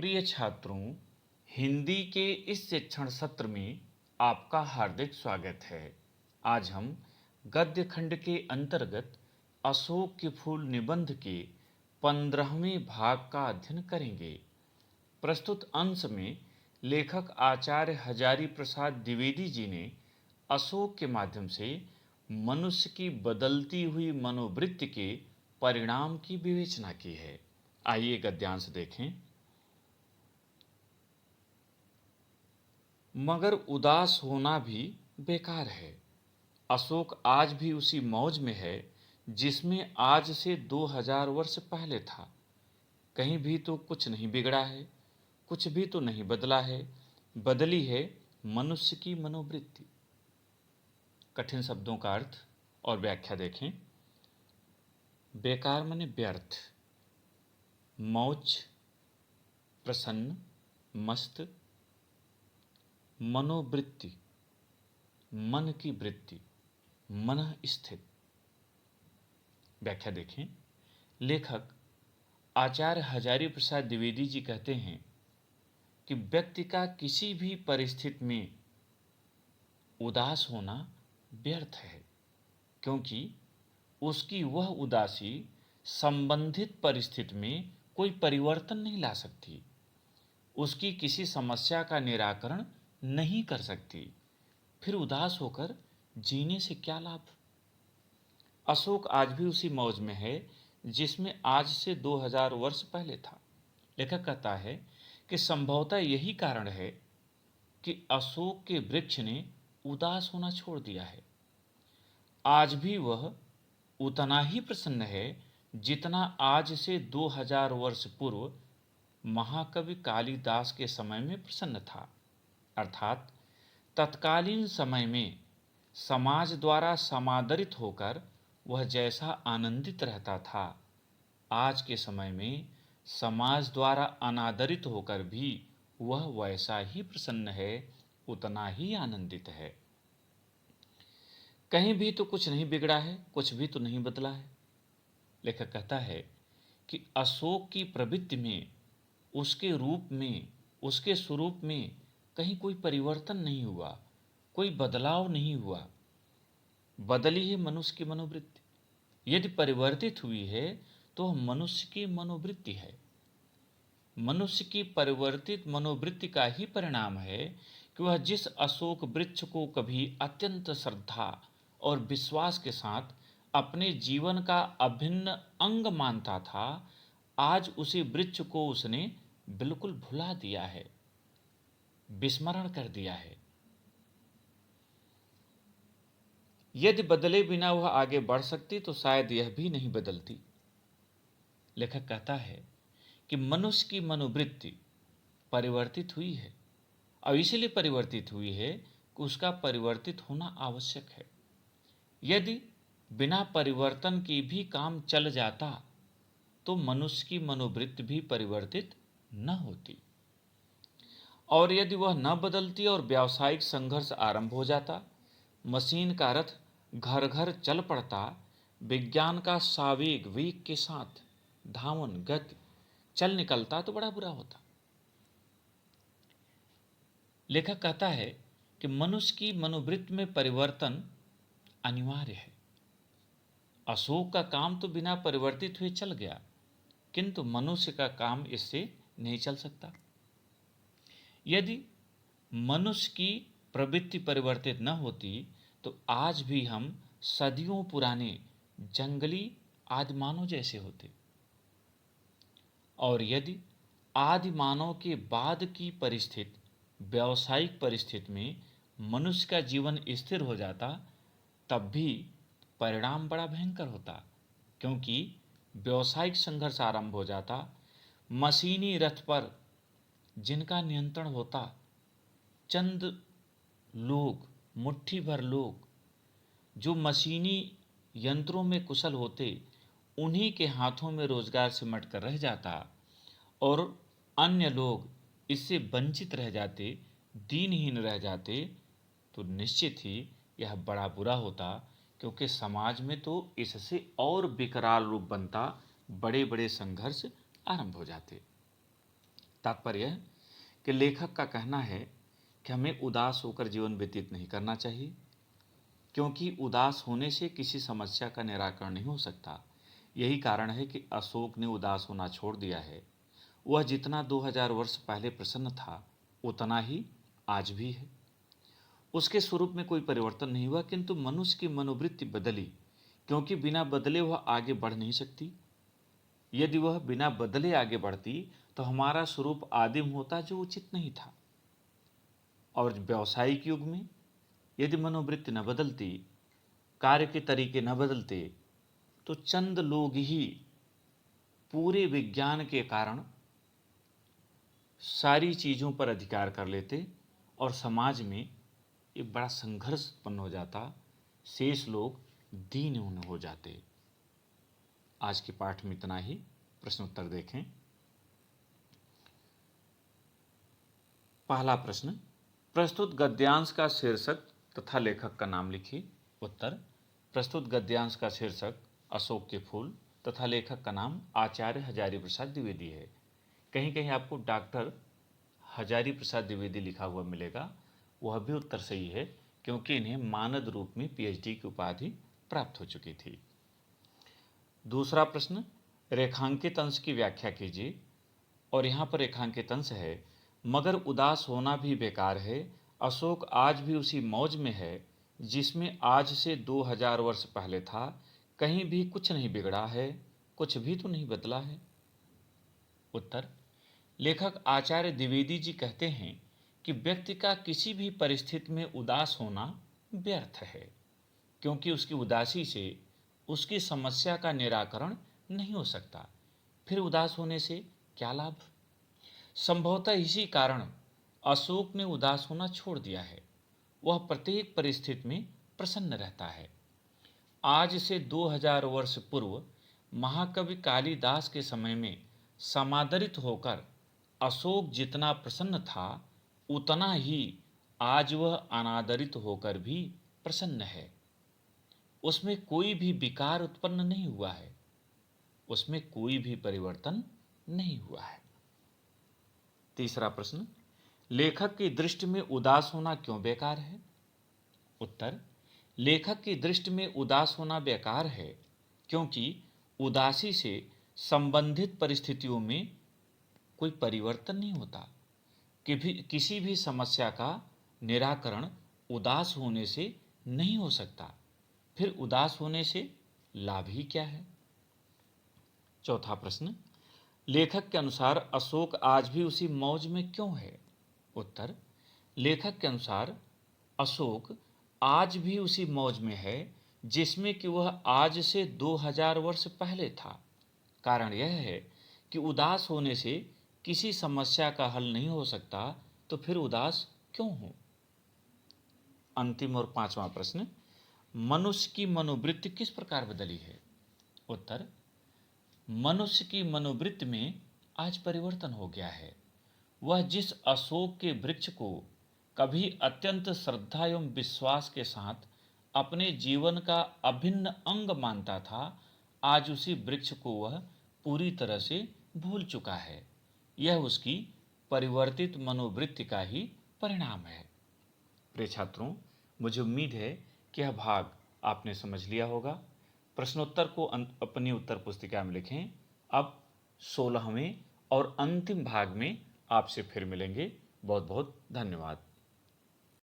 प्रिय छात्रों, हिंदी के इस शिक्षण सत्र में आपका हार्दिक स्वागत है। आज हम गद्य खंड के अंतर्गत अशोक के फूल निबंध के 15वें भाग का अध्ययन करेंगे। प्रस्तुत अंश में लेखक आचार्य हजारी प्रसाद द्विवेदी जी ने अशोक के माध्यम से मनुष्य की बदलती हुई मनोवृत्ति के परिणाम की विवेचना की है। आइए गद्यांश देखें। मगर उदास होना भी बेकार है। अशोक आज भी उसी मौज में है जिसमें आज से 2000 वर्ष पहले था। कहीं भी तो कुछ नहीं बिगड़ा है, कुछ भी तो नहीं बदला है। बदली है मनुष्य की मनोवृत्ति। कठिन शब्दों का अर्थ और व्याख्या देखें। बेकार माने व्यर्थ, मौज प्रसन्न, मस्त, मनोवृत्ति मन की वृत्ति, मन स्थित। व्याख्या देखें। लेखक आचार्य हजारी प्रसाद द्विवेदी जी कहते हैं कि व्यक्ति का किसी भी परिस्थिति में उदास होना व्यर्थ है, क्योंकि उसकी वह उदासी संबंधित परिस्थिति में कोई परिवर्तन नहीं ला सकती, उसकी किसी समस्या का निराकरण नहीं कर सकती। फिर उदास होकर जीने से क्या लाभ। अशोक आज भी उसी मौज में है जिसमें आज से 2000 वर्ष पहले था। लेखक कहता है कि संभवतः यही कारण है कि अशोक के वृक्ष ने उदास होना छोड़ दिया है। आज भी वह उतना ही प्रसन्न है जितना आज से 2000 वर्ष पूर्व महाकवि कालिदास के समय में प्रसन्न था। अर्थात तत्कालीन समय में समाज द्वारा समादरित होकर वह जैसा आनंदित रहता था, आज के समय में समाज द्वारा अनादरित होकर भी वह वैसा ही प्रसन्न है, उतना ही आनंदित है। कहीं भी तो कुछ नहीं बिगड़ा है, कुछ भी तो नहीं बदला है। लेखक कहता है कि अशोक की प्रवृत्ति में, उसके रूप में, उसके स्वरूप में कहीं कोई परिवर्तन नहीं हुआ, कोई बदलाव नहीं हुआ। बदली है मनुष्य की मनोवृत्ति। यदि परिवर्तित हुई है तो वह मनुष्य की मनोवृत्ति है। मनुष्य की परिवर्तित मनोवृत्ति का ही परिणाम है कि वह जिस अशोक वृक्ष को कभी अत्यंत श्रद्धा और विश्वास के साथ अपने जीवन का अभिन्न अंग मानता था, आज उसी वृक्ष को उसने बिल्कुल भुला दिया है, विस्मरण कर दिया है। यदि बदले बिना वह आगे बढ़ सकती तो शायद यह भी नहीं बदलती। लेखक कहता है कि मनुष्य की मनोवृत्ति परिवर्तित हुई है, और इसलिए परिवर्तित हुई है कि उसका परिवर्तित होना आवश्यक है। यदि बिना परिवर्तन के भी काम चल जाता तो मनुष्य की मनोवृत्ति भी परिवर्तित न होती, और यदि वह न बदलती और व्यावसायिक संघर्ष आरंभ हो जाता, मशीन का रथ घर घर चल पड़ता, विज्ञान का सावेग वेग के साथ धावन गति चल निकलता, तो बड़ा बुरा होता। लेखक कहता है कि मनुष्य की मनोवृत्ति में परिवर्तन अनिवार्य है। अशोक का काम तो बिना परिवर्तित हुए चल गया, किंतु मनुष्य का काम इससे नहीं चल सकता। यदि मनुष्य की प्रवृत्ति परिवर्तित न होती तो आज भी हम सदियों पुराने जंगली आदिमानव जैसे होते, और यदि आदिमानव के बाद की परिस्थिति, व्यावसायिक परिस्थिति में मनुष्य का जीवन स्थिर हो जाता, तब भी परिणाम बड़ा भयंकर होता, क्योंकि व्यावसायिक संघर्ष आरंभ हो जाता। मशीनी रथ पर जिनका नियंत्रण होता, चंद लोग, मुट्ठी भर लोग जो मशीनी यंत्रों में कुशल होते, उन्हीं के हाथों में रोजगार सिमट कर रह जाता, और अन्य लोग इससे वंचित रह जाते, दीनहीन रह जाते, तो निश्चित ही यह बड़ा बुरा होता, क्योंकि समाज में तो इससे और विकराल रूप बनता, बड़े बड़े संघर्ष आरंभ हो जाते। तात्पर्य है कि लेखक का कहना है कि हमें उदास होकर जीवन व्यतीत नहीं करना चाहिए, क्योंकि उदास होने से किसी समस्या का निराकरण नहीं हो सकता। यही कारण है कि अशोक ने उदास होना छोड़ दिया है। वह जितना 2000 वर्ष पहले प्रसन्न था, उतना ही आज भी है। उसके स्वरूप में कोई परिवर्तन नहीं हुआ, किंतु मनुष्य की मनोवृत्ति बदली, क्योंकि बिना बदले वह आगे बढ़ नहीं सकती। यदि वह बिना बदले आगे बढ़ती तो हमारा स्वरूप आदिम होता, जो उचित नहीं था। और व्यावसायिक युग में यदि मनोवृत्ति न बदलती, कार्य के तरीके न बदलते, तो चंद लोग ही पूरे विज्ञान के कारण सारी चीज़ों पर अधिकार कर लेते और समाज में एक बड़ा संघर्ष उत्पन्न हो जाता, शेष लोग दीन हो जाते। आज के पाठ में इतना ही। प्रश्न उत्तर देखें। पहला प्रश्न, प्रस्तुत गद्यांश का शीर्षक तथा लेखक का नाम लिखिए। उत्तर, प्रस्तुत गद्यांश का शीर्षक अशोक के फूल तथा लेखक का नाम आचार्य हजारी प्रसाद द्विवेदी है। कहीं कहीं आपको डॉक्टर हजारी प्रसाद द्विवेदी लिखा हुआ मिलेगा, वह भी उत्तर सही है, क्योंकि इन्हें मानद रूप में पीएचडी की उपाधि प्राप्त हो चुकी थी। दूसरा प्रश्न, रेखांकित अंश की व्याख्या कीजिए। और यहाँ पर रेखांकित अंश है, मगर उदास होना भी बेकार है, अशोक आज भी उसी मौज में है जिसमें आज से 2000 वर्ष पहले था, कहीं भी कुछ नहीं बिगड़ा है, कुछ भी तो नहीं बदला है। उत्तर, लेखक आचार्य द्विवेदी जी कहते हैं कि व्यक्ति का किसी भी परिस्थिति में उदास होना व्यर्थ है, क्योंकि उसकी उदासी से उसकी समस्या का निराकरण नहीं हो सकता। फिर उदास होने से क्या लाभ? संभवतः इसी कारण अशोक ने उदास होना छोड़ दिया है। वह प्रत्येक परिस्थिति में प्रसन्न रहता है। आज से 2000 वर्ष पूर्व महाकवि कालिदास के समय में समादरित होकर अशोक जितना प्रसन्न था, उतना ही आज वह अनादरित होकर भी प्रसन्न है। उसमें कोई भी विकार उत्पन्न नहीं हुआ है, उसमें कोई भी परिवर्तन नहीं हुआ है। तीसरा प्रश्न, लेखक की दृष्टि में उदास होना क्यों बेकार है? उत्तर, लेखक की दृष्टि में उदास होना बेकार है, क्योंकि उदासी से संबंधित परिस्थितियों में कोई परिवर्तन नहीं होता। किसी भी समस्या का निराकरण उदास होने से नहीं हो सकता। फिर उदास होने से लाभ ही क्या है? चौथा प्रश्न, लेखक के अनुसार अशोक आज भी उसी मौज में क्यों है? उत्तर, लेखक के अनुसार अशोक आज भी उसी मौज में है जिसमें कि वह आज से 2000 वर्ष पहले था। कारण यह है कि उदास होने से किसी समस्या का हल नहीं हो सकता, तो फिर उदास क्यों हो? अंतिम और पांचवा प्रश्न, मनुष्य की मनोवृत्ति किस प्रकार बदली है? उत्तर, मनुष्य की मनोवृत्ति में आज परिवर्तन हो गया है। वह जिस अशोक के वृक्ष को कभी अत्यंत श्रद्धा एवं विश्वास के साथ अपने जीवन का अभिन्न अंग मानता था, आज उसी वृक्ष को वह पूरी तरह से भूल चुका है। यह उसकी परिवर्तित मनोवृत्ति का ही परिणाम है। प्रिय छात्रों, मुझे उम्मीद है कि यह भाग आपने समझ लिया होगा। प्रश्नोत्तर को अपनी उत्तर पुस्तिका में लिखें। अब 16वें और अंतिम भाग में आपसे फिर मिलेंगे। बहुत बहुत धन्यवाद।